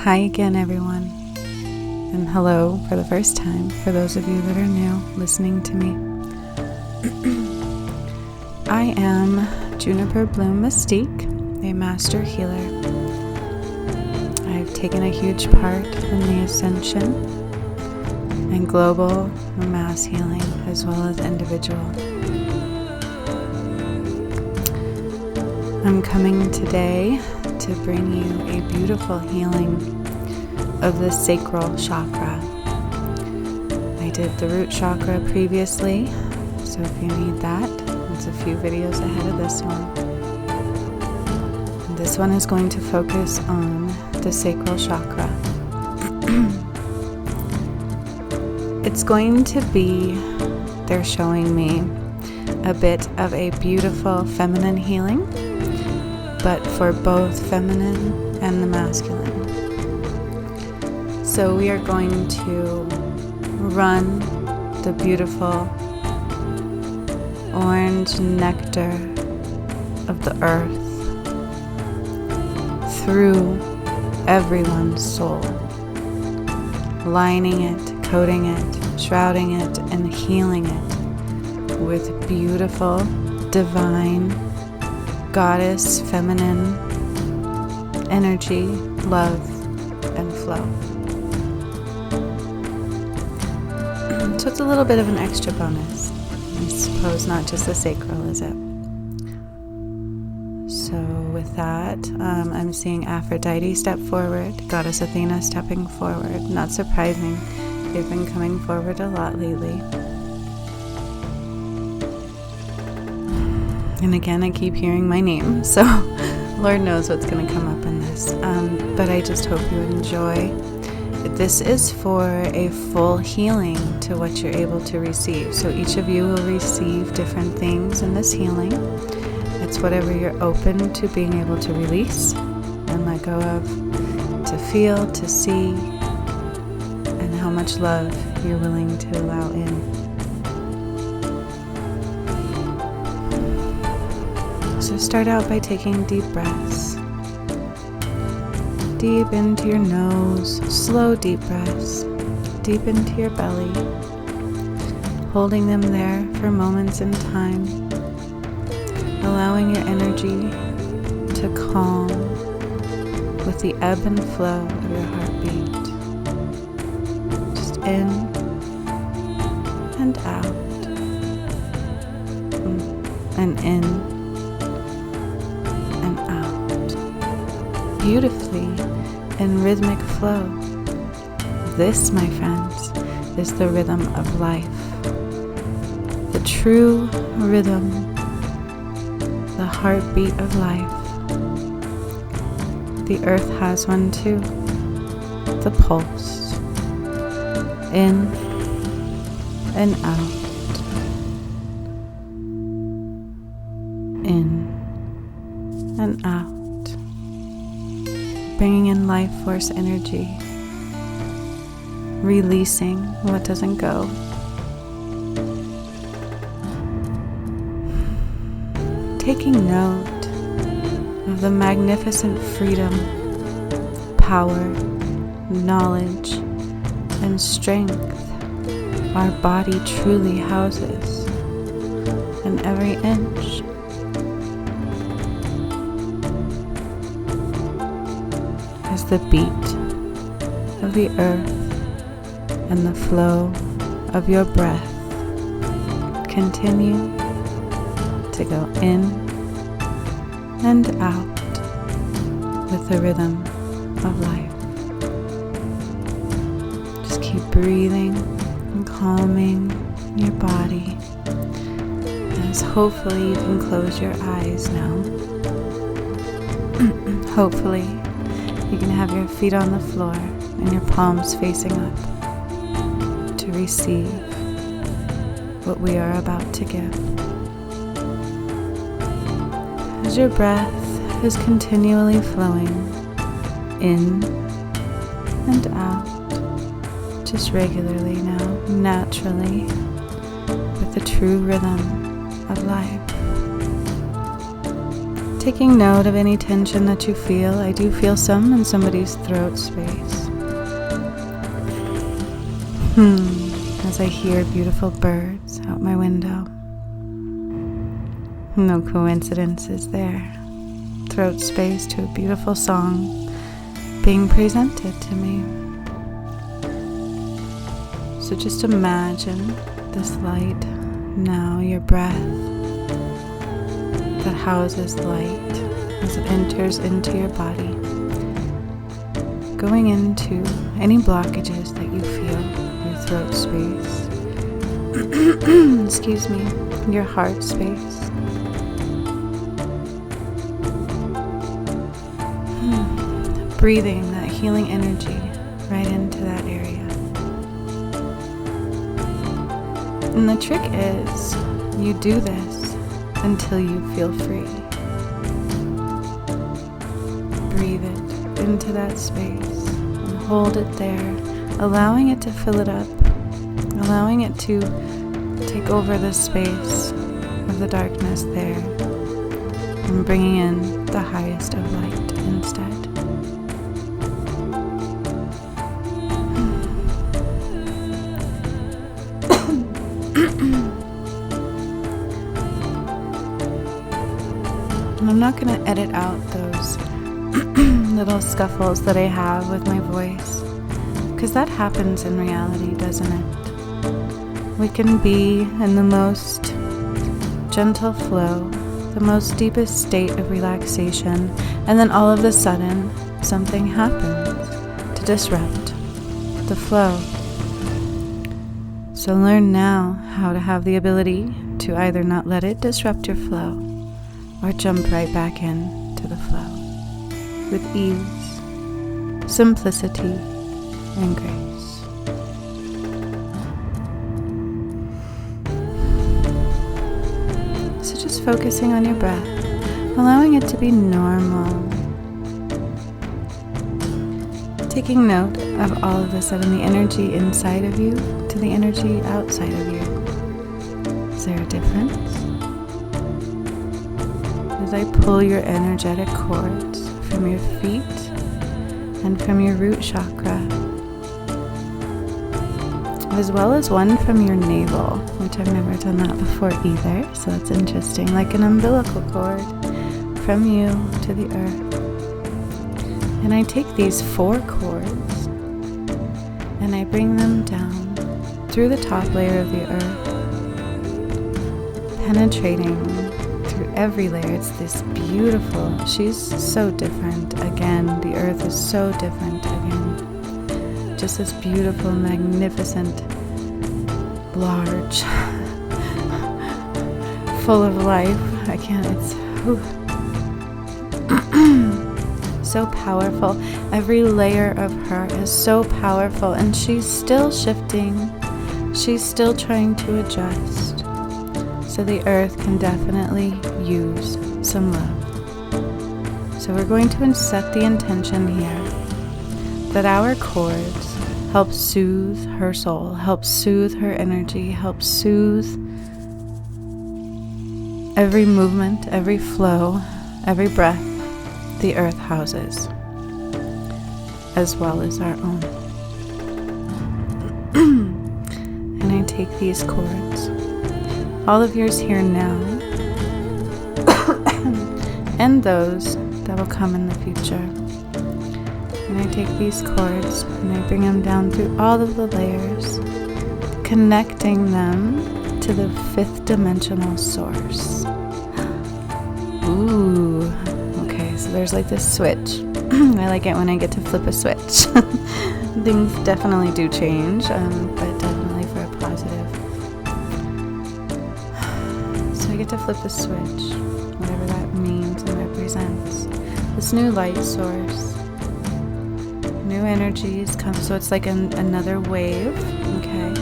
Hi again, everyone, and hello for the first time for those of you that are new listening to me. I am Juniper Bloom Mystique, a master healer. I've taken a huge part in the ascension and global mass healing as well as individual. I'm coming today to bring you a beautiful healing of the sacral chakra. I did the root chakra previously, so if you need that, it's a few videos ahead of this one. And this one is going to focus on the sacral chakra. It's going to be, they're showing me, a bit of a beautiful feminine healing, but for both feminine and the masculine. So we are going to run the beautiful orange nectar of the earth through everyone's soul, lining it, coating it, shrouding it, and healing it with beautiful, divine, goddess, feminine energy, love, and flow. So it's a little bit of an extra bonus. I suppose not just the sacral, is it? So with that, I'm seeing Aphrodite step forward, Goddess Athena stepping forward. Not surprising, they've been coming forward a lot lately. And again, I keep hearing my name, so Lord knows what's going to come up in this. But I just hope you enjoy. This is for a full healing to what you're able to receive. So each of you will receive different things in this healing. It's whatever you're open to being able to release and let go of, to feel, to see, and how much love you're willing to allow in. So start out by taking deep breaths. Deep into your nose, slow deep breaths, deep into your belly, holding them there for moments in time, allowing your energy to calm with the ebb and flow of your heartbeat. Just in and out, and in and out, beautifully in rhythmic flow. This, my friends, is the rhythm of life, the true rhythm, the heartbeat of life. The earth has one too, the pulse, in and out, in and out, bringing in life force energy, releasing what doesn't go. Taking note of the magnificent freedom, power, knowledge, and strength our body truly houses in every inch. As the beat of the earth and the flow of your breath continue to go in and out with the rhythm of life. Just keep breathing and calming your body, as hopefully you can close your eyes now. Hopefully you can have your feet on the floor and your palms facing up to receive what we are about to give. As your breath is continually flowing in and out, just regularly now, naturally, with the true rhythm of life. taking note of any tension that you feel. I do feel some in somebody's throat space. As I hear beautiful birds out my window. No coincidences there. Throat space to a beautiful song being presented to me. So just imagine this light now, your breath that houses light as it enters into your body, going into any blockages that you feel, your throat space, excuse me, your heart space. Breathing that healing energy right into that area. And the trick is, you do this until you feel free. Breathe it into that space and hold it there, allowing it to fill it up, allowing it to take over the space of the darkness there, and bringing in the highest of light instead. And I'm not going to edit out those little scuffles that I have with my voice, because that happens in reality, doesn't it? We can be in the most gentle flow, the most deepest state of relaxation, and then all of a sudden something happens to disrupt the flow. So learn now how to have the ability to either not let it disrupt your flow or jump right back into the flow with ease, simplicity, and grace. So just focusing on your breath, allowing it to be normal. Taking note of all of a sudden the energy inside of you to the energy outside of you. Is there a difference? As I pull your energetic cords from your feet and from your root chakra, as well as one from your navel, which I've never done that before either, so that's interesting, like an umbilical cord from you to the earth. And I take these 4 cords and I bring them down through the top layer of the earth, penetrating through every layer. It's this beautiful, she's so different again, the earth is so different again. Just this beautiful, magnificent, large, full of life. I can't, it's so powerful. Every layer of her is so powerful, and she's still shifting. She's still trying to adjust. So the earth can definitely use some love. So we're going to set the intention here that our cords help soothe her soul, help soothe her energy, help soothe every movement, every flow, every breath the earth houses, as well as our own. And I take these cords, all of yours here now, and those that will come in the future. And I take these cords and I bring them down through all of the layers, connecting them to the 5th dimensional source. Ooh, okay, so there's like this switch. I like it when I get to flip a switch. Things definitely do change, but definitely for a positive. So I get to flip the switch, whatever that means and represents. This new light source, new energies come, so it's like another wave, okay?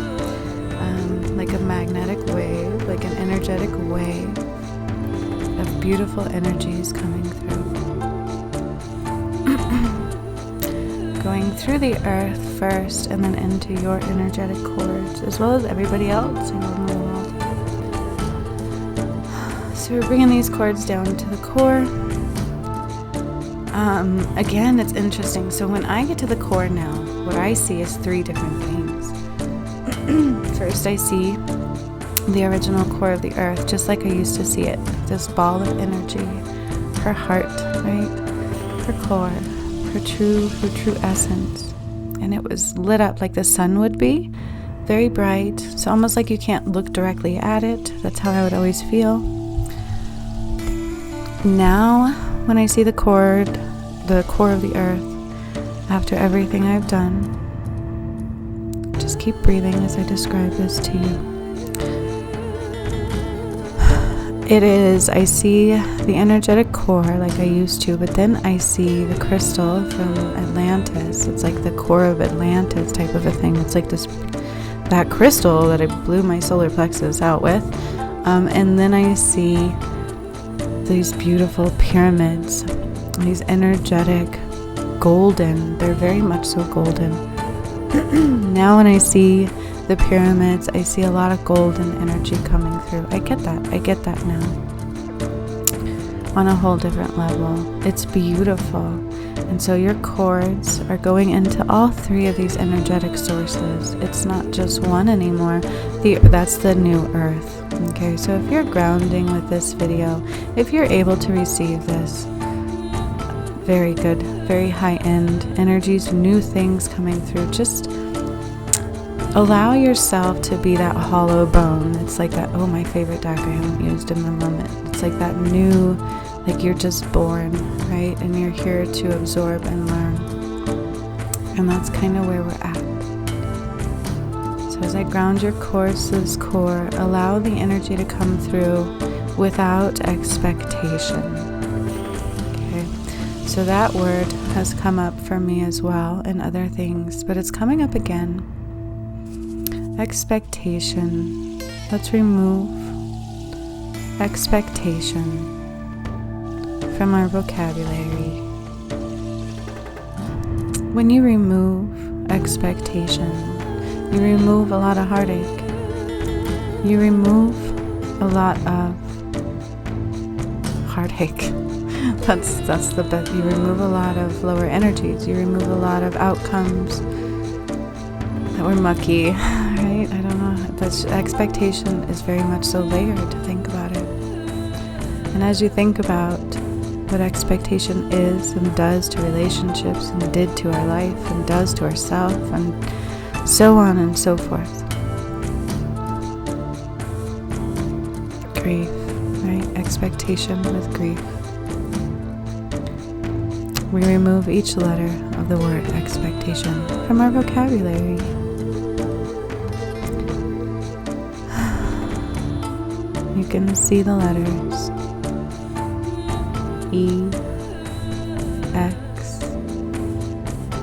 Like a magnetic wave, like an energetic wave of beautiful energies coming through. Going through the earth first and then into your energetic cords, as well as everybody else in the world. So we're bringing these cords down to the core, Again, it's interesting. So when I get to the core now, what I see is 3 different things. First, I see the original core of the earth, just like I used to see it. This ball of energy, her heart, right? Her core, her true essence. And it was lit up like the sun would be, very bright. It's almost like you can't look directly at it. That's how I would always feel. Now, when I see the core of the earth, after everything I've done, just keep breathing as I describe this to you. I see the energetic core like I used to, but then I see the crystal from Atlantis. It's like the core of Atlantis type of a thing. It's like that crystal that I blew my solar plexus out with. And then I see these beautiful pyramids, these energetic golden. They're very much so golden. Now when I see the pyramids, I see a lot of golden energy coming through. I get that now on a whole different level. It's beautiful. And so your cords are going into all 3 of these energetic sources. It's not just one anymore. That's the new earth. Okay, so if you're grounding with this video, if you're able to receive this, very good, very high-end energies, new things coming through, just allow yourself to be that hollow bone. It's like that, my favorite deck I haven't used in the moment. It's like that new, like you're just born, right? And you're here to absorb and learn. And that's kind of where we're at. So as I ground your cords to this core, allow the energy to come through without expectation. Okay, so that word has come up for me as well and other things, but it's coming up again. Expectation. Let's remove expectation from our vocabulary. When you remove expectation, you remove a lot of heartache. You remove a lot of heartache. That's the best. You remove a lot of lower energies. You remove a lot of outcomes that were mucky, right? I don't know. But expectation is very much so layered to think about it. And as you think about what expectation is and does to relationships and did to our life and does to ourselves and so on and so forth. Grief, right? Expectation with grief. We remove each letter of the word expectation from our vocabulary. You can see the letters E, X,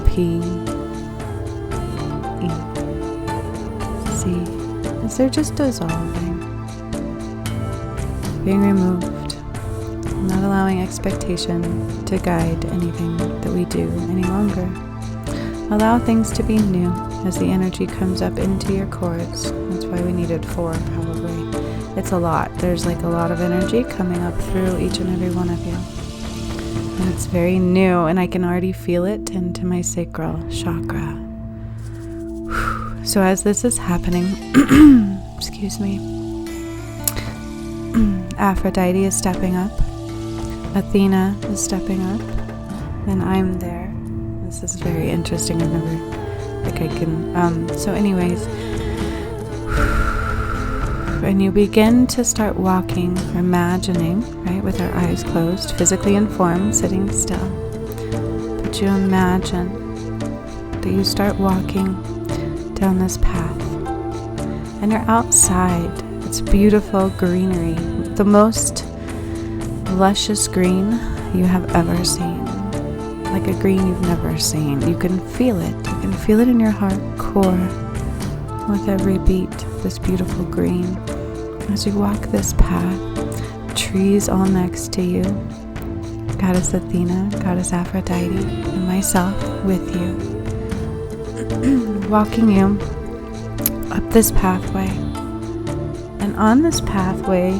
P, E, C, as they're just dissolving, being removed, not allowing expectation to guide anything that we do any longer. Allow things to be new as the energy comes up into your cords. That's why we needed 4 probably. It's a lot. There's like a lot of energy coming up through each and every one of you. And it's very new, and I can already feel it into my sacral chakra. So as this is happening, excuse me, Aphrodite is stepping up, Athena is stepping up, and I'm there. This is very interesting. I've never, like I can, so anyways, and you begin to start walking, or imagining, right, with our eyes closed, physically informed, sitting still. But you imagine that you start walking down this path, and you're outside. It's beautiful greenery, the most luscious green you have ever seen, like a green you've never seen. You can feel it. You can feel it in your heart core with every beat, this beautiful green. As you walk this path, trees all next to you, Goddess Athena, Goddess Aphrodite, and myself with you, walking you up this pathway. And on this pathway,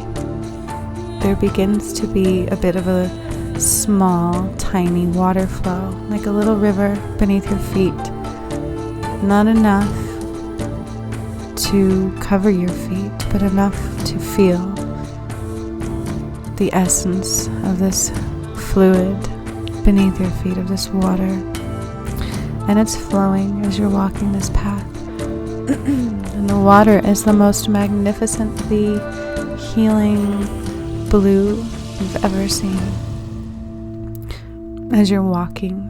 there begins to be a bit of a small, tiny water flow, like a little river beneath your feet. Not enough to cover your feet, but enough to feel the essence of this fluid beneath your feet, of this water. And it's flowing as you're walking this path. And the water is the most magnificently healing blue you've ever seen. As you're walking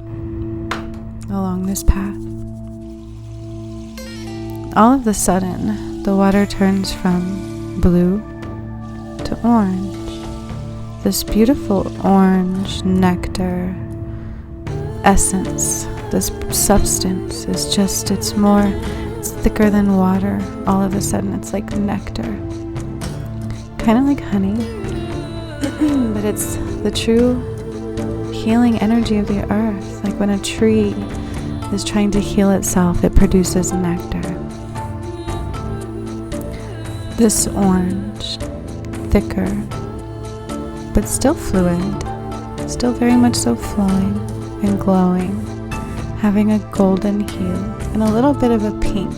along this path, all of a sudden, the water turns from blue to orange. This beautiful orange nectar essence, this substance is just, it's thicker than water. All of a sudden, it's like nectar. Kind of like honey, but it's the true healing energy of the earth. Like when a tree is trying to heal itself, it produces nectar. This orange, thicker, but still fluid, still very much so flowing and glowing, having a golden hue and a little bit of a pink.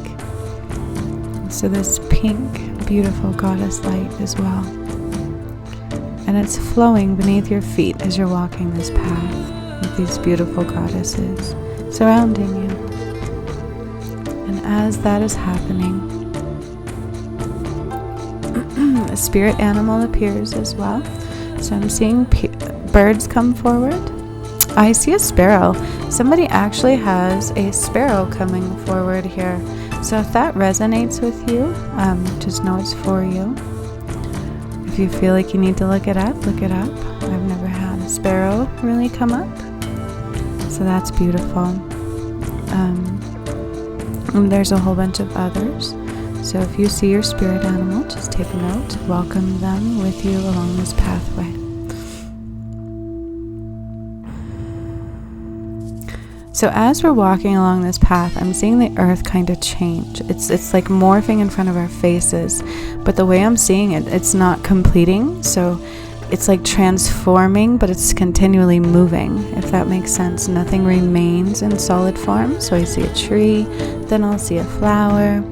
So this pink, beautiful goddess light as well. And it's flowing beneath your feet as you're walking this path with these beautiful goddesses surrounding you. And as that is happening, a spirit animal appears as well. So I'm seeing birds come forward. I see a sparrow. Somebody actually has a sparrow coming forward here. So if that resonates with you, just know it's for you. If you feel like you need to look it up, look it up. I've never had a sparrow really come up. So that's beautiful. And there's a whole bunch of others. So if you see your spirit animal, just take a note. Welcome them with you along this pathway. So as we're walking along this path, I'm seeing the earth kind of change. It's like morphing in front of our faces. But the way I'm seeing it, it's not completing. So it's like transforming, but it's continually moving, if that makes sense. Nothing remains in solid form. So I see a tree, then I'll see a flower.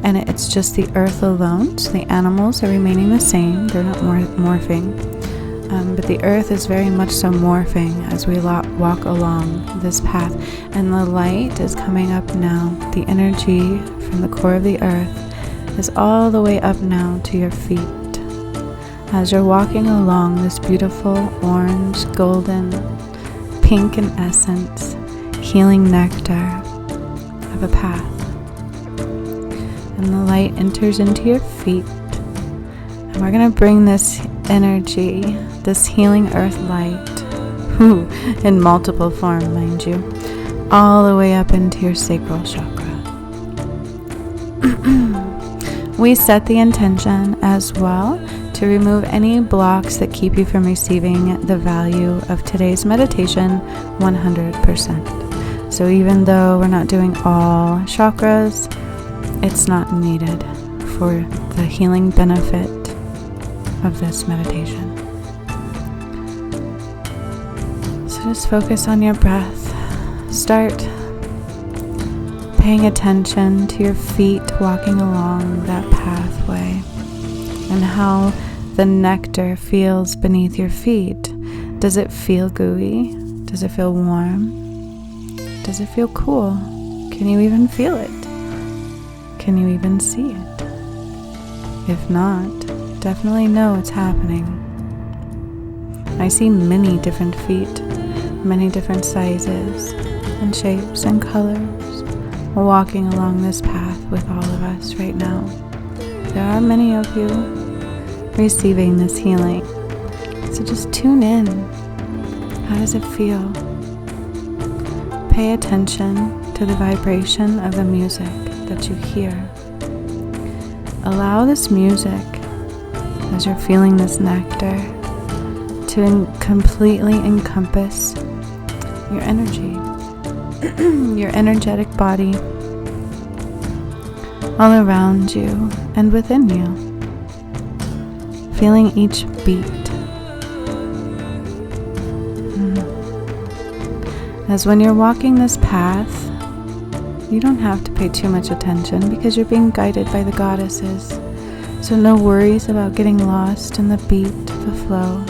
And it's just the earth alone. So the animals are remaining the same. They're not morphing. But the earth is very much so morphing as we walk along this path. And the light is coming up now. The energy from the core of the earth is all the way up now to your feet. As you're walking along this beautiful orange, golden, pink in essence, healing nectar of a path. And the light enters into your feet. And we're going to bring this energy, this healing earth light, in multiple form, mind you, all the way up into your sacral chakra. We set the intention as well to remove any blocks that keep you from receiving the value of today's meditation 100%. So even though we're not doing all chakras, it's not needed for the healing benefit of this meditation. So just focus on your breath. Start paying attention to your feet walking along that pathway and how the nectar feels beneath your feet. Does it feel gooey? Does it feel warm? Does it feel cool? Can you even feel it? Can you even see it? If not, definitely know it's happening. I see many different feet, many different sizes and shapes and colors walking along this path with all of us right now. There are many of you receiving this healing. So just tune in. How does it feel? Pay attention to the vibration of the music that you hear. Allow this music, as you're feeling this nectar, to completely encompass your energy, your energetic body, all around you and within you. Feeling each beat, As when you're walking this path, you don't have to pay too much attention because you're being guided by the goddesses. So no worries about getting lost in the beat, the flow,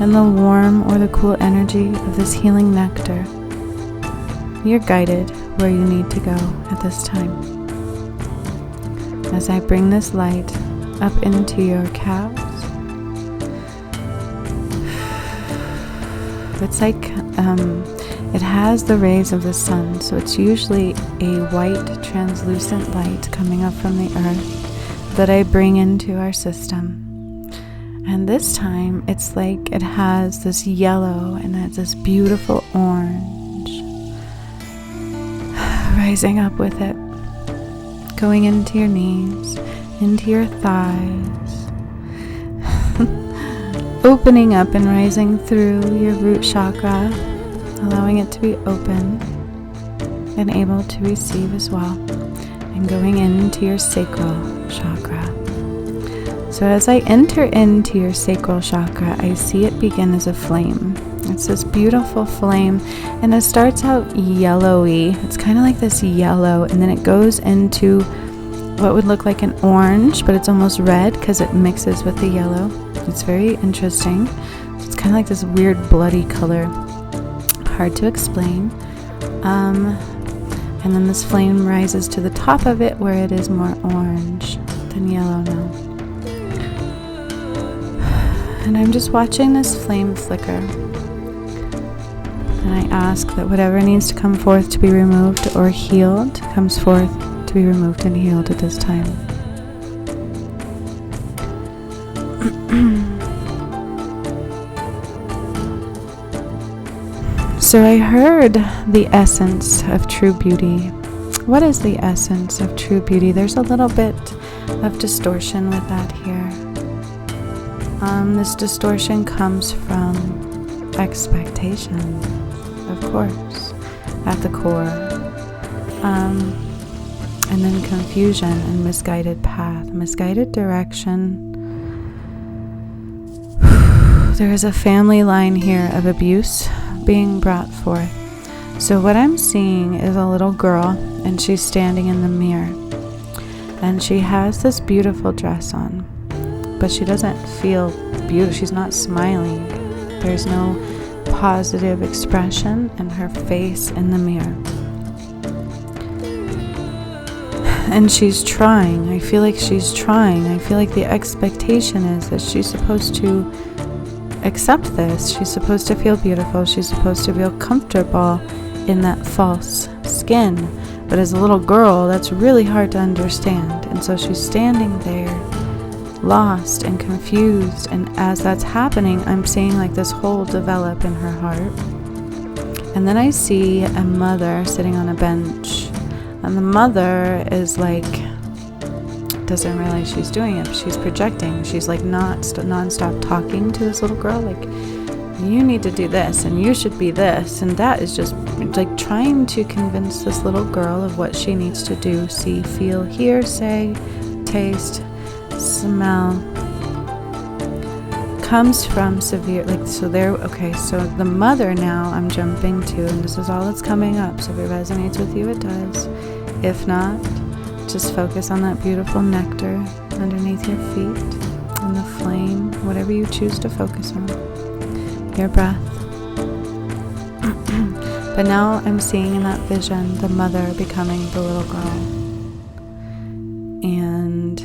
and the warm or the cool energy of this healing nectar. You're guided where you need to go at this time. As I bring this light up into your calves, it's like it has the rays of the sun, so it's usually a white translucent light coming up from the earth that I bring into our system. And this time it's like it has this yellow and it's this beautiful orange rising up with it, going into your knees, into your thighs, opening up and rising through your root chakra, allowing it to be open and able to receive as well, and going into your sacral chakra. So as I enter into your sacral chakra, I see it begin as a flame. It's this beautiful flame, and it starts out yellowy. It's kind of like this yellow, and then it goes into what would look like an orange, but it's almost red because it mixes with the yellow. It's very interesting. It's kind of like this weird bloody color. Hard to explain. And then this flame rises to the top of it where it is more orange than yellow now. And I'm just watching this flame flicker. And I ask that whatever needs to come forth to be removed or healed comes forth to be removed and healed at this time. So I heard the essence of true beauty. What is the essence of true beauty? There's a little bit of distortion with that here. This distortion comes from expectation, of course, at the core. And then confusion and misguided path, misguided direction. There is a family line here of abuse being brought forth. So what I'm seeing is a little girl, and she's standing in the mirror, and she has this beautiful dress on, but she doesn't feel beautiful. She's not smiling. There's no positive expression in her face in the mirror. And she's trying. I feel like she's trying. I feel like the expectation is that she's supposed to accept this. She's supposed to feel beautiful. She's supposed to feel comfortable in that false skin. But as a little girl, that's really hard to understand. And so she's standing there, lost and confused. And as that's happening, I'm seeing like this hole develop in her heart. And then I see a mother sitting on a bench. And the mother is like, doesn't realize she's doing it, but she's projecting. She's like non-stop talking to this little girl, like, you need to do this, and you should be this, and that is just like trying to convince this little girl of what she needs to do, see, feel, hear, say, taste, smell. Comes from severe, like, so there, okay, so the mother now I'm jumping to, and this is all that's coming up, so if it resonates with you, it does. If not, just focus on that beautiful nectar underneath your feet and the flame, whatever you choose to focus on. Your breath. But now I'm seeing in that vision the mother becoming the little girl. And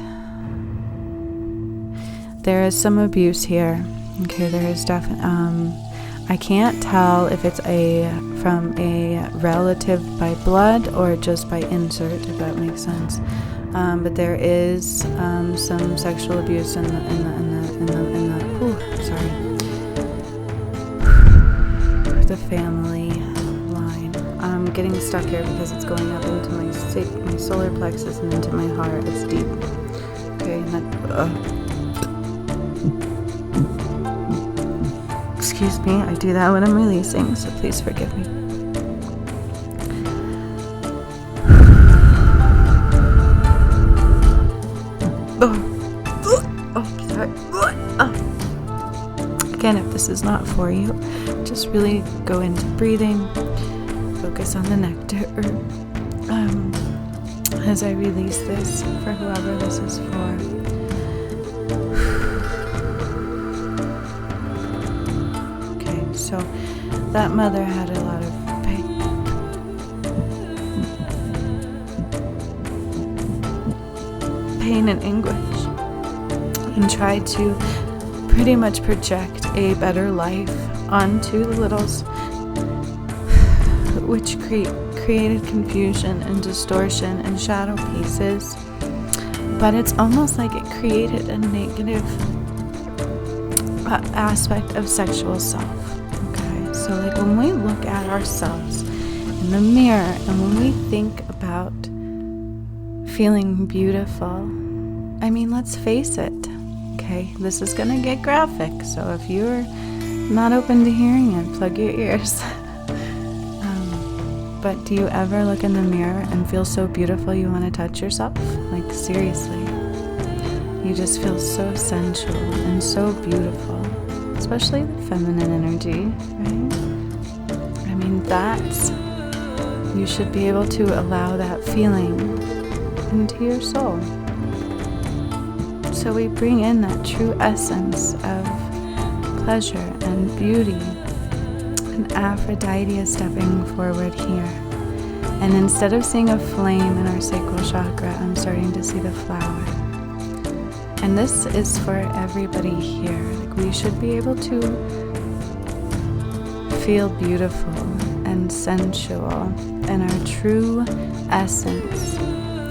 there is some abuse here. Okay, there is definitely, I can't tell if it's from a relative by blood or just by insert, if that makes sense. But there is some sexual abuse in the family line. I'm getting stuck here because it's going up into my solar plexus and into my heart. It's deep. Okay, and then excuse me, I do that when I'm releasing, so please forgive me. Oh, sorry. Again, it this is not for you, just really go into breathing, focus on the nectar as I release this for whoever this is for. Okay, so that mother had a lot of pain and anguish, and tried to pretty much project a better life onto the littles, which created confusion and distortion and shadow pieces. But it's almost like it created a negative aspect of sexual self. Okay, so like when we look at ourselves in the mirror and when we think about feeling beautiful, I mean, let's face it, okay? This is gonna get graphic, so if you're not open to hearing it, plug your ears. But do you ever look in the mirror and feel so beautiful you want to touch yourself? Like, seriously. You just feel so sensual and so beautiful, especially the feminine energy, right? I mean, you should be able to allow that feeling into your soul. So we bring in that true essence of pleasure and beauty. And Aphrodite is stepping forward here. And instead of seeing a flame in our sacral chakra, I'm starting to see the flower. And this is for everybody here. Like, we should be able to feel beautiful and sensual in our true essence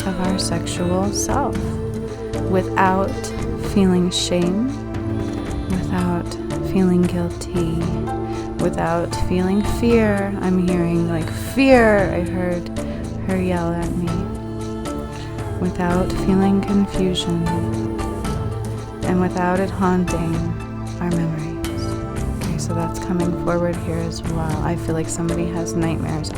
of our sexual self, without feeling shame, without feeling guilty, without feeling fear. I'm hearing like fear. I heard her yell at me. Without feeling confusion, and without it haunting our memories. Okay, so that's coming forward here as well. I feel like somebody has nightmares.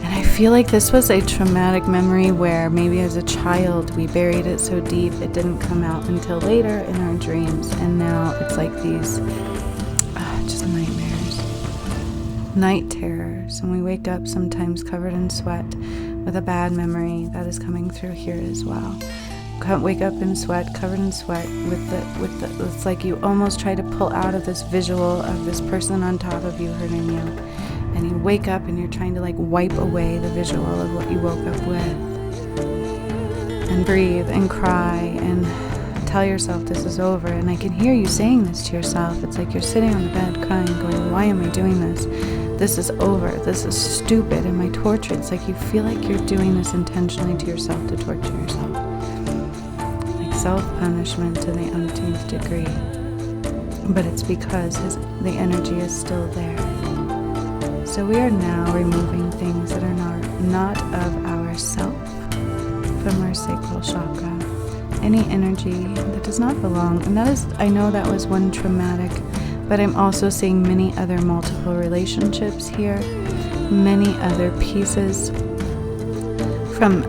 And I feel like this was a traumatic memory where maybe as a child we buried it so deep it didn't come out until later in our dreams, and now it's like these just nightmares, night terrors, and we wake up sometimes covered in sweat with a bad memory that is coming through here as well. Wake up in sweat, covered in sweat, with the it's like you almost try to pull out of this visual of this person on top of you hurting you. And you wake up and you're trying to like wipe away the visual of what you woke up with. And breathe and cry and tell yourself this is over. And I can hear you saying this to yourself. It's like you're sitting on the bed crying, going, why am I doing this? This is over. This is stupid. Am I tortured? It's like you feel like you're doing this intentionally to yourself to torture yourself. Like self-punishment to the umpteenth degree. But it's because the energy is still there. So we are now removing things that are not of ourself from our sacral chakra. Any energy that does not belong. And that is, I know that was one traumatic, but I'm also seeing many other multiple relationships here, many other pieces from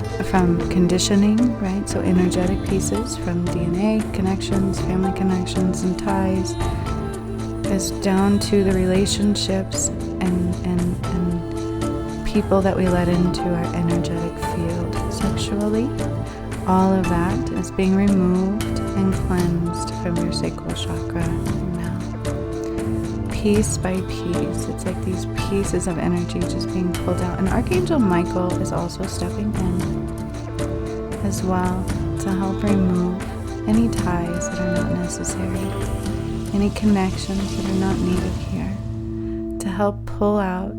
conditioning, right? So energetic pieces from DNA connections, family connections and ties, is down to the relationships and people that we let into our energetic field sexually. All of that is being removed and cleansed from your sacral chakra now. Piece by piece. It's like these pieces of energy just being pulled out. And Archangel Michael is also stepping in as well to help remove any ties that are not necessary, any connections that are not needed here, to help pull out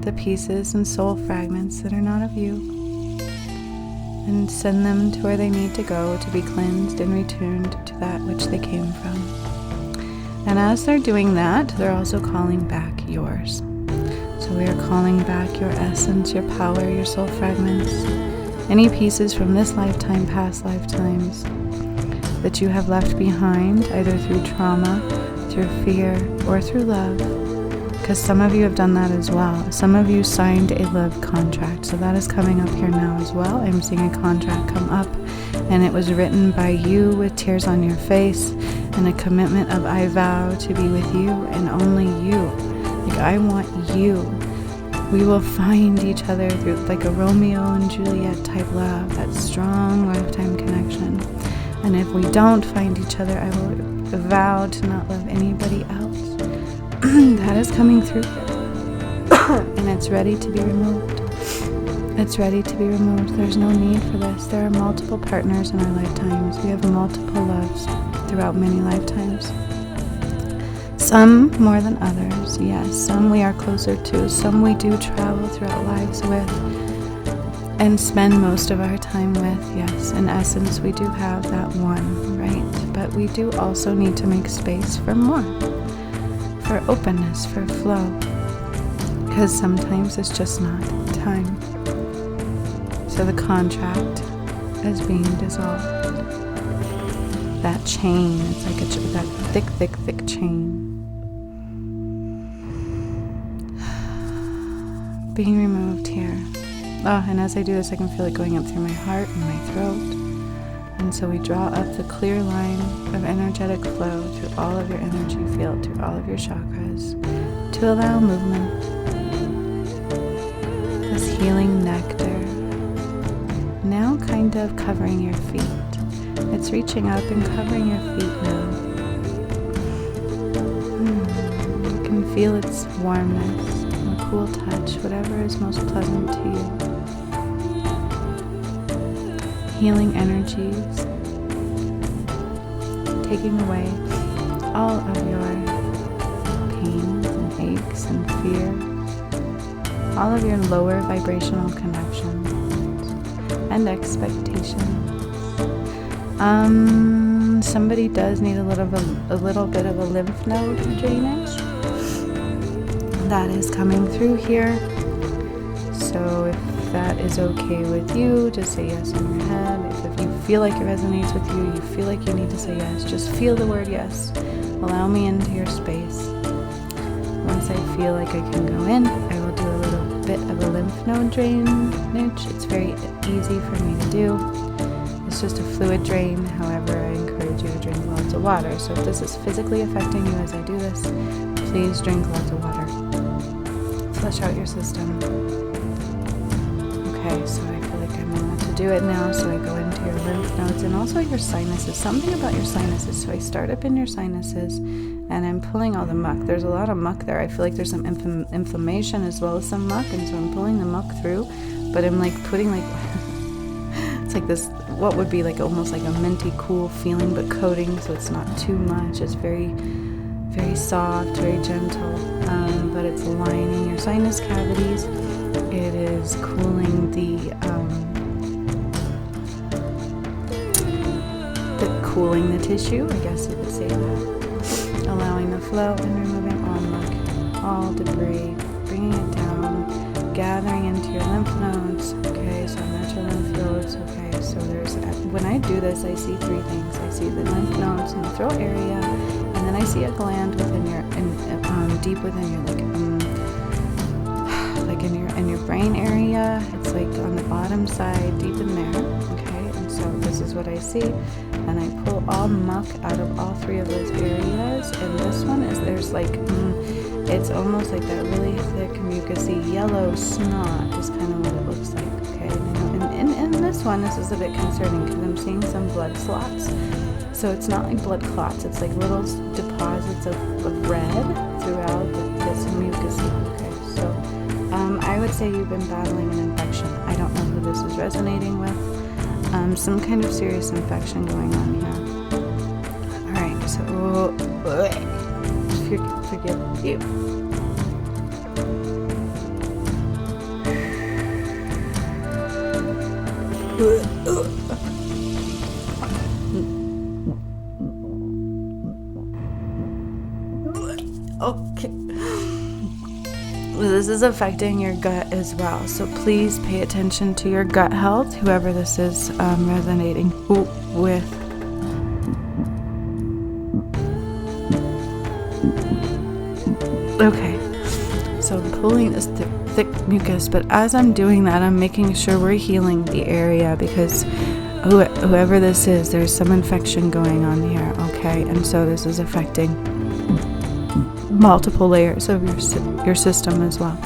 the pieces and soul fragments that are not of you, and send them to where they need to go to be cleansed and returned to that which they came from. And as they're doing that, they're also calling back yours. So we are calling back your essence, your power, your soul fragments, any pieces from this lifetime, past lifetimes, that you have left behind, either through trauma, through fear, or through love. because some of you have done that as well. Some of you signed a love contract, so that is coming up here now as well. I'm seeing a contract come up, and it was written by you with tears on your face and a commitment of I vow to be with you and only you. Like, I want you. We will find each other through like a Romeo and Juliet type love, that strong lifetime connection. And if we don't find each other, I will vow to not love anybody else. That is coming through. And it's ready to be removed. It's ready to be removed. There's no need for this. There are multiple partners in our lifetimes. We have multiple loves throughout many lifetimes. Some more than others, yes. Some we are closer to. Some we do travel throughout lives with and spend most of our time with, yes. In essence, we do have that one, right? But we do also need to make space for more, for openness, for flow, because sometimes it's just not time. So the contract is being dissolved. That chain, it's like that thick chain being removed here. Oh, and as I do this, I can feel it going up through my heart and my throat. And so we draw up the clear line of energetic flow through all of your energy field, through all of your chakras, to allow movement. This healing nectar now kind of covering your feet. It's reaching up and covering your feet now. You can feel its warmness, a cool touch, whatever is most pleasant to you. Healing energies, taking away all of your pains and aches and fear, all of your lower vibrational connections and expectations. Somebody does need a little bit of a lymph node drainage. That is coming through here. So if that is okay with you, just say yes in your head. If you feel like it resonates with you, you feel like you need to say yes, just feel the word yes. Allow me into your space. Once I feel like I can go in, I will do a little bit of a lymph node drainage. It's very easy for me to do. It's just a fluid drain. However, I encourage you to drink lots of water. So if this is physically affecting you as I do this, please drink lots of water. Flush out your system. Okay, so I feel like I'm allowed to do it now. So I go into your lymph nodes and also your sinuses. Something about your sinuses. So I start up in your sinuses and I'm pulling all the muck. There's a lot of muck there. I feel like there's some inflammation as well as some muck. And so I'm pulling the muck through, but I'm like putting like, it's like this, what would be like almost like a minty cool feeling, but coating. So it's not too much. It's very, very soft, very gentle. But it's lining your sinus cavities. It is cooling cooling the tissue, I guess you could say that. Allowing the flow and removing all muck, all debris, bringing it down, gathering into your lymph nodes. Okay, so I'm at your lymph nodes. Okay, so when I do this, I see three things. I see the lymph nodes in the throat area, and then I see a gland within your, deep within your, in your brain area. It's like on the bottom side, deep in there. Okay, and so this is what I see, and I pull all muck out of all three of those areas. And this one is it's almost like that really thick, mucousy yellow snot is kind of what it looks like. Okay, and this one, this is a bit concerning because I'm seeing some blood clots. So it's not like blood clots, it's like little deposits of red throughout this mucousy. Okay, so I would say you've been battling an infection. I don't know who this is resonating with. Some kind of serious infection going on here. Alright, so forgive you. Okay. This is affecting your gut as well, so please pay attention to your gut health, whoever this is resonating with. Okay, So I'm pulling this thick mucus, but as I'm doing that, I'm making sure we're healing the area, because whoever this is, there's some infection going on here, okay? And so this is affecting multiple layers of your system as well.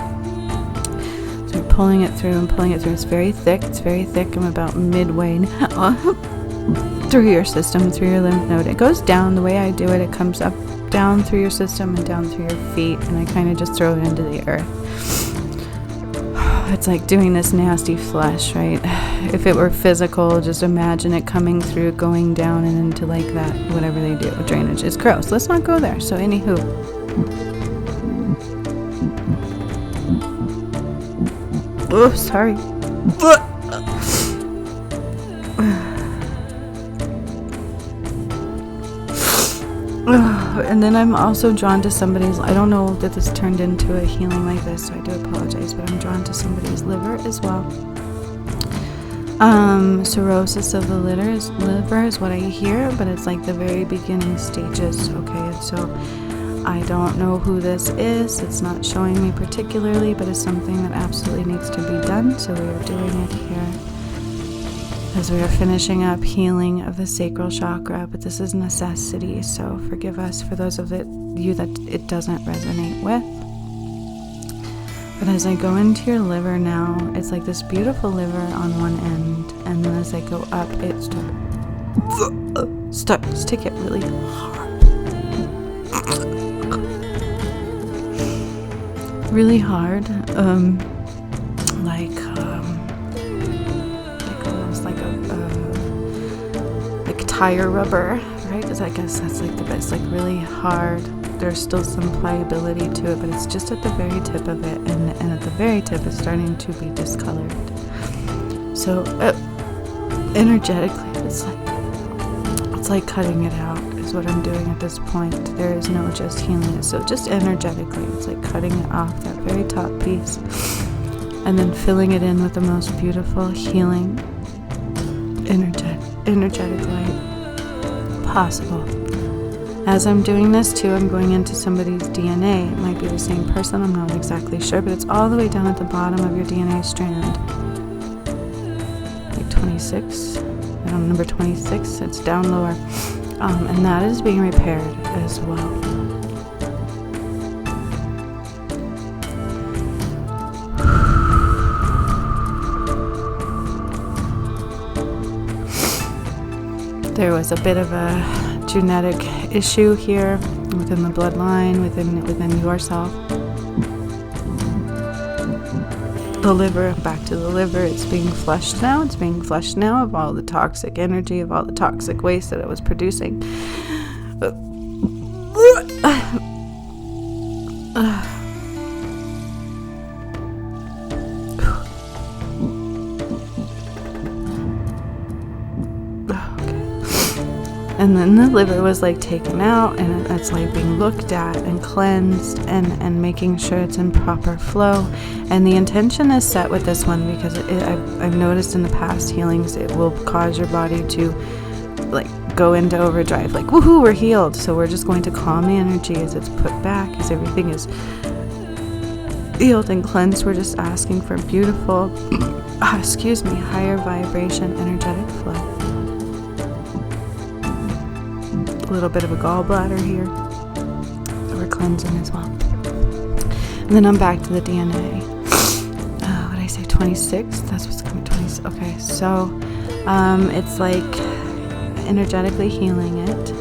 So you're pulling it through and pulling it through. It's very thick. I'm about midway through your system, through your lymph node. It goes down the way I do it. It comes up, down through your system and down through your feet, and I kind of just throw it into the earth. It's like doing this nasty flush, right? If it were physical, just imagine it coming through, going down and into like that, whatever they do. Drainage is gross. Let's not go there. So anywho. Oh, sorry. And then I'm also drawn to somebody's, I don't know that this turned into a healing like this, so I do apologize, but I'm drawn to somebody's liver as well. Cirrhosis of the liver is what I hear, but it's like the very beginning stages, okay? So I don't know who this is. It's not showing me particularly, but it's something that absolutely needs to be done, so we are doing it here as we are finishing up healing of the sacral chakra. But this is necessity, so forgive us for those of you that it doesn't resonate with. But as I go into your liver now, it's like this beautiful liver on one end, and then as I go up, it starts to get really hard. Really hard, like almost like like tire rubber, right? Because I guess that's like the best, like really hard. There's still some pliability to it, but it's just at the very tip of it, and at the very tip it's starting to be discolored. So energetically, it's like cutting it out is what I'm doing at this point. There is no just healing it. So just energetically, it's like cutting it off, that very top piece, and then filling it in with the most beautiful healing energetic light possible. As I'm doing this too, I'm going into somebody's DNA. It might be the same person, I'm not exactly sure, but it's all the way down at the bottom of your DNA strand. Like 26, number 26, it's down lower. And that is being repaired as well. There was a bit of a genetic issue here within the bloodline, within yourself. The liver, back to the liver, it's being flushed now. It's being flushed now of all the toxic energy, of all the toxic waste that it was producing. And then the liver was like taken out, and it's like being looked at and cleansed and making sure it's in proper flow. And the intention is set with this one because I've noticed in the past healings, it will cause your body to like go into overdrive, like woohoo, we're healed. So we're just going to calm the energy as it's put back, as everything is healed and cleansed. We're just asking for beautiful, higher vibration, energetic flow. A little bit of a gallbladder here that we're cleansing as well. And then I'm back to the DNA. What did I say, 26? That's what's coming, 26. Okay, so it's like energetically healing it.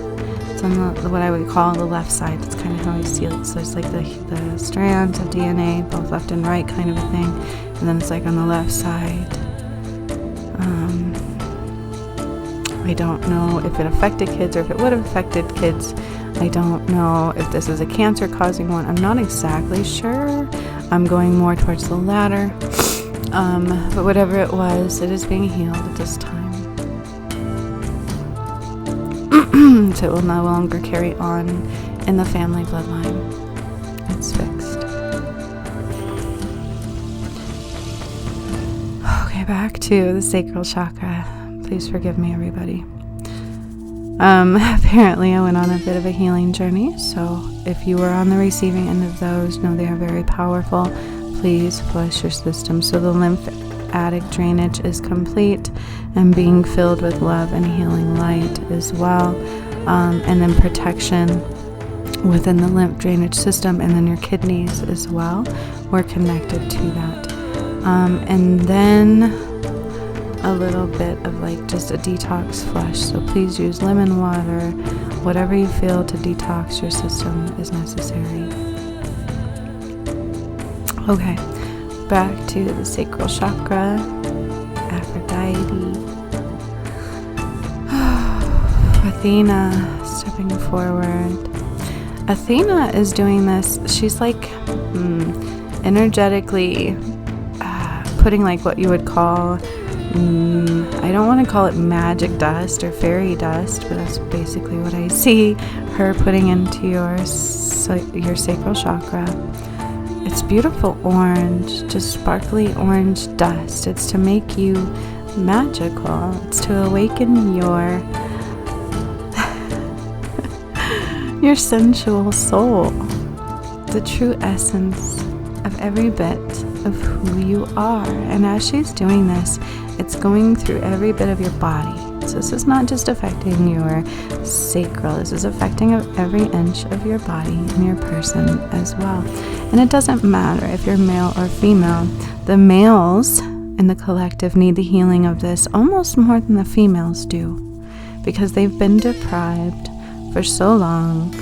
It's on what I would call the left side. That's kind of how I see it. So it's like the strands of DNA, both left and right kind of a thing. And then it's like on the left side. I don't know if it affected kids or if it would have affected kids. I don't know if this is a cancer causing one. I'm not exactly sure. I'm going more towards the latter. But whatever it was, it is being healed at this time. So it will no longer carry on in the family bloodline. It's fixed. Okay, back to the sacral chakra. Please forgive me, everybody. Apparently I went on a bit of a healing journey, so if you were on the receiving end of those, know they are very powerful. Please flush your system so the lymphatic drainage is complete and being filled with love and healing light as well. And then protection within the lymph drainage system, and then your kidneys as well. We're connected to that. And then a little bit of like just a detox flush. So please use lemon water, whatever you feel to detox your system is necessary. Okay, back to the sacral chakra, Aphrodite. Athena stepping forward. Athena is doing this. She's like energetically putting like what you would call, I don't want to call it magic dust or fairy dust, but that's basically what I see her putting into your sacral chakra. It's beautiful orange, just sparkly orange dust. It's to make you magical. It's to awaken your sensual soul, the true essence of every bit of who you are. And as she's doing this, it's going through every bit of your body. So this is not just affecting your sacral, this is affecting every inch of your body and your person as well. And it doesn't matter if you're male or female. The males in the collective need the healing of this almost more than the females do, because they've been deprived for so long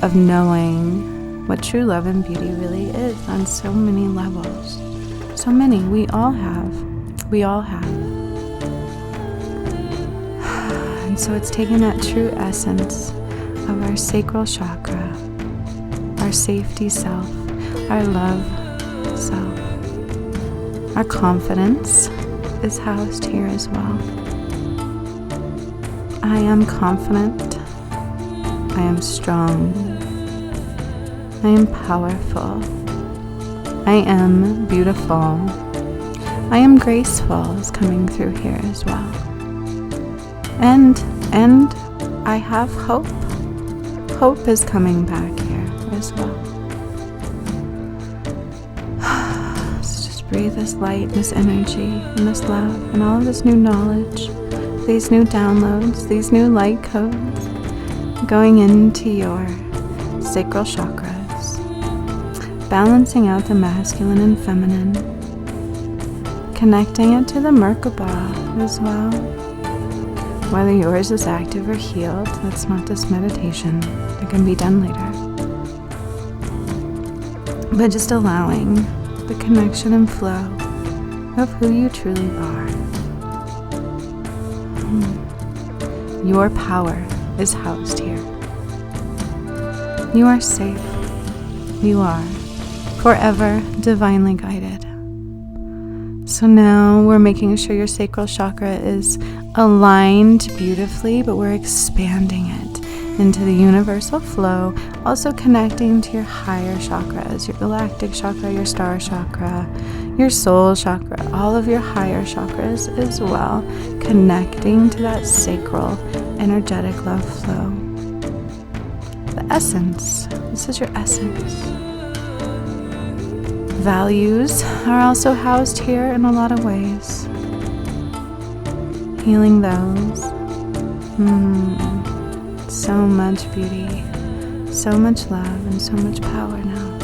of knowing what true love and beauty really is on so many levels. So many. We all have. And so it's taking that true essence of our sacral chakra, our safety self, our love self. Our confidence is housed here as well. I am confident. I am strong. I am powerful. I am beautiful. I am graceful is coming through here as well. And I have hope. Hope is coming back here as well. So just breathe this light, this energy, and this love, and all of this new knowledge, these new downloads, these new light codes going into your sacral chakras, balancing out the masculine and feminine, connecting it to the Merkaba as well. Whether yours is active or healed, that's not this meditation. It can be done later. But just allowing the connection and flow of who you truly are. Your power is housed here. You are safe. You are forever divinely guided. So now we're making sure your sacral chakra is aligned beautifully, but we're expanding it into the universal flow, also connecting to your higher chakras, your galactic chakra, your star chakra, your soul chakra, all of your higher chakras as well, connecting to that sacral energetic love flow. The essence. This is your essence. Values are also housed here in a lot of ways. Healing those. So much beauty, so much love, and so much power now.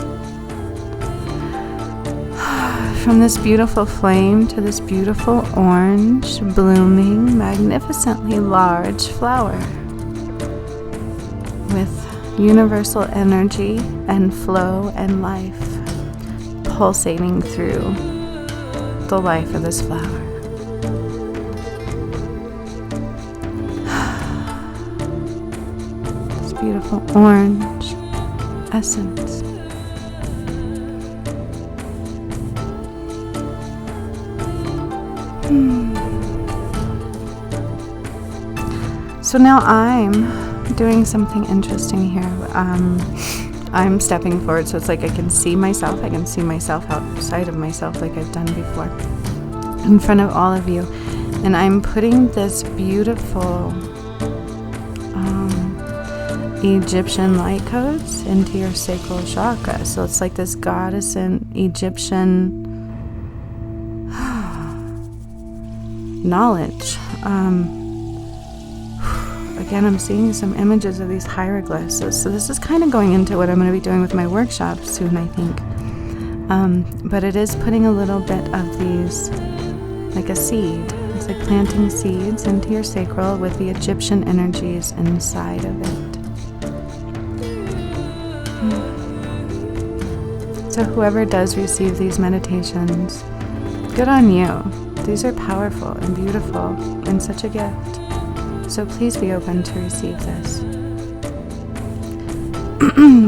From this beautiful flame to this beautiful orange, blooming, magnificently large flower with universal energy and flow and life pulsating through the life of this flower. This beautiful orange essence. So now I'm doing something interesting here. I'm stepping forward, so it's like I can see myself outside of myself like I've done before, in front of all of you. And I'm putting this beautiful Egyptian light codes into your sacral chakra. So it's like this goddess and Egyptian knowledge. Again, I'm seeing some images of these hieroglyphs. So this is kind of going into what I'm going to be doing with my workshop soon, I think. But it is putting a little bit of these, like a seed. It's like planting seeds into your sacral with the Egyptian energies inside of it. So whoever does receive these meditations, good on you. These are powerful and beautiful and such a gift. So please be open to receive this.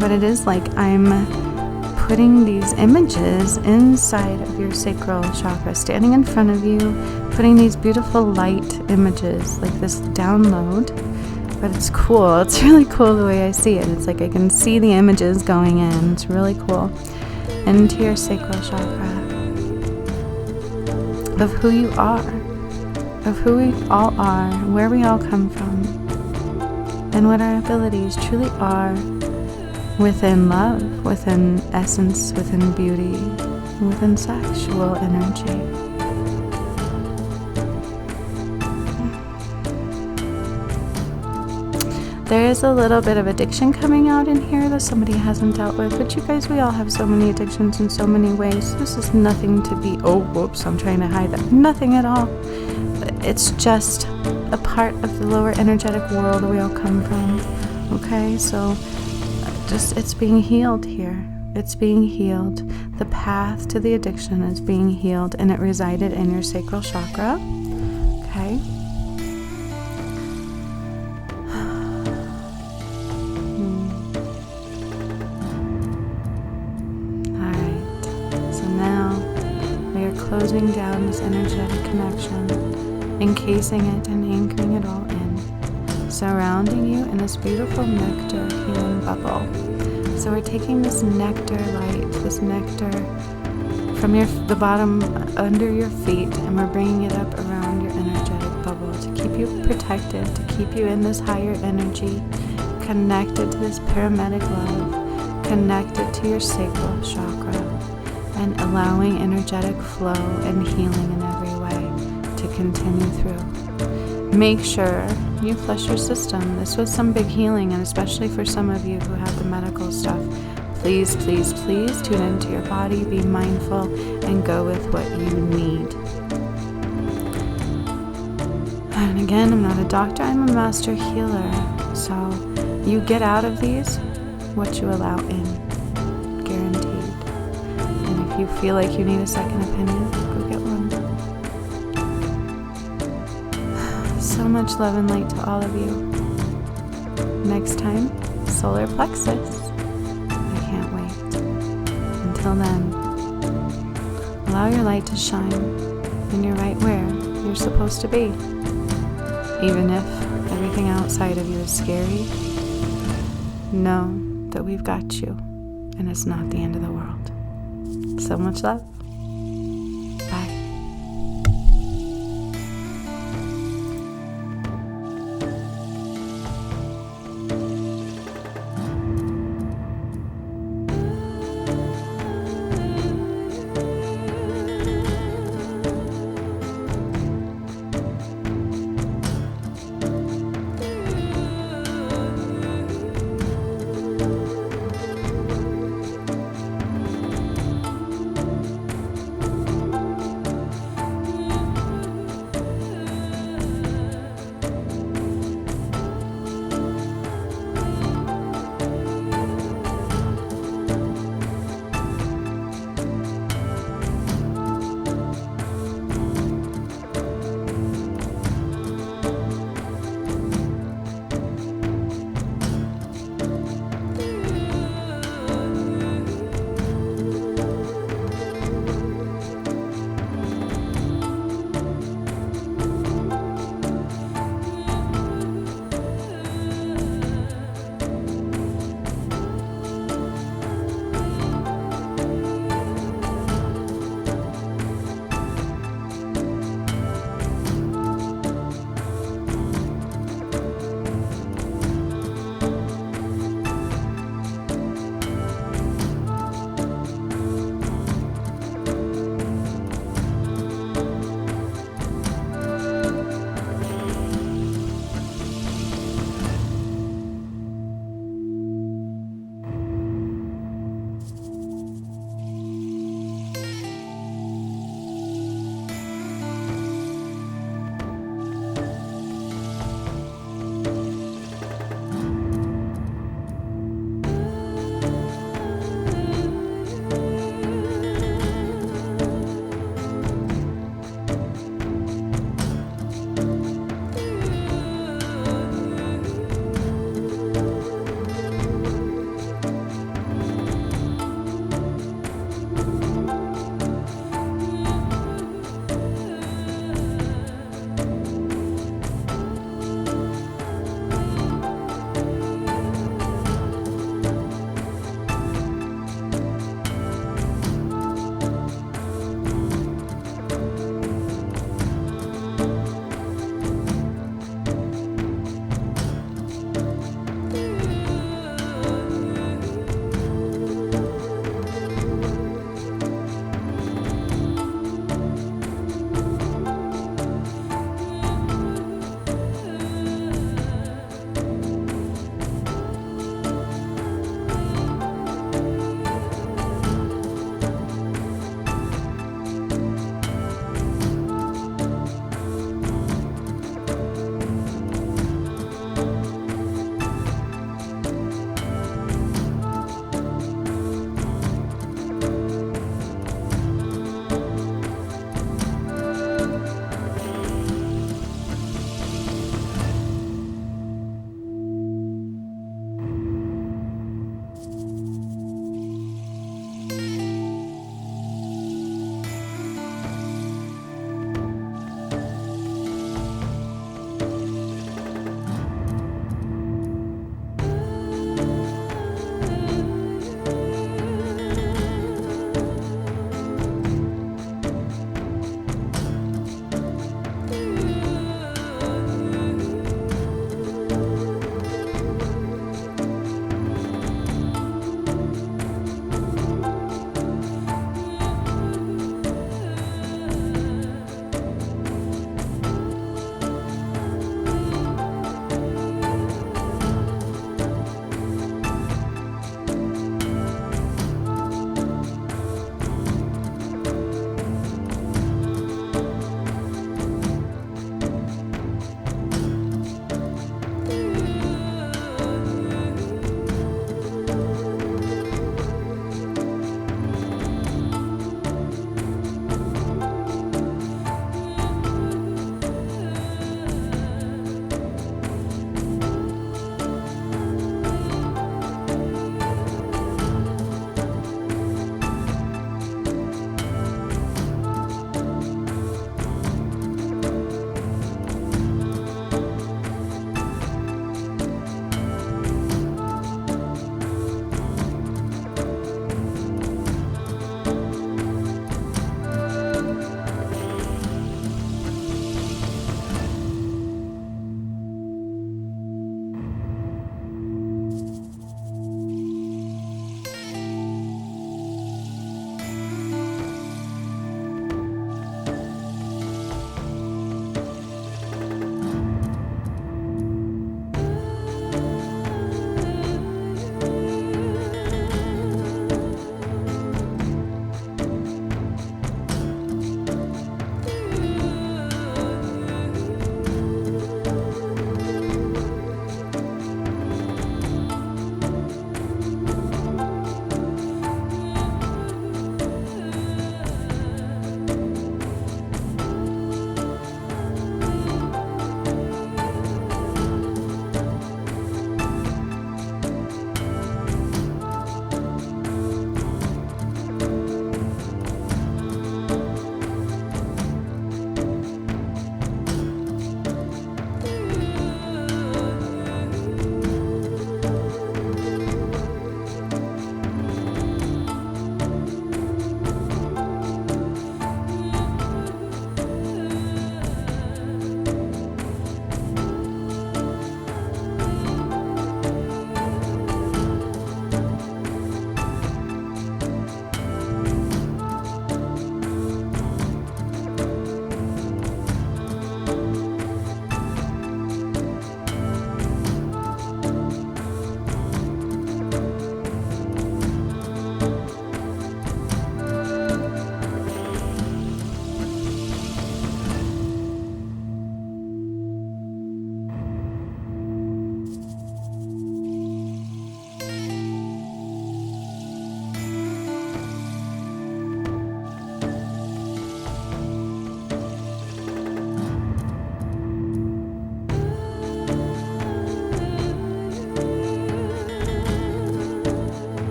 But it is like I'm putting these images inside of your sacral chakra, standing in front of you, putting these beautiful light images, like this download. But it's cool. It's really cool the way I see it. It's like I can see the images going in. It's really cool. Into your sacral chakra. Of who you are. Of who we all are. Where we all come from. And what our abilities truly are within love, within essence, within beauty, within sexual energy. There is a little bit of addiction coming out in here that somebody hasn't dealt with, but you guys, we all have so many addictions in so many ways. This is nothing to be, oh, whoops, I'm trying to hide that. Nothing at all. It's just a part of the lower energetic world we all come from. Okay, so just, it's being healed here. It's being healed. The path to the addiction is being healed, and it resided in your sacral chakra. Okay. Closing down this energetic connection, encasing it and anchoring it all in, surrounding you in this beautiful nectar healing bubble. So we're taking this nectar light, this nectar from the bottom under your feet, and we're bringing it up around your energetic bubble to keep you protected, to keep you in this higher energy, connected to this paramedic love, connected to your sacral chakra, and allowing energetic flow and healing in every way to continue through. Make sure you flush your system. This was some big healing, and especially for some of you who have the medical stuff, please, please, please tune into your body, be mindful, and go with what you need. And again, I'm not a doctor, I'm a master healer. So you get out of these what you allow in. If you feel like you need a second opinion, go get one. So much love and light to all of you. Next time, solar plexus. I can't wait. Until then, allow your light to shine, and you're right where you're supposed to be. Even if everything outside of you is scary, know that we've got you, and it's not the end of the world. So much love.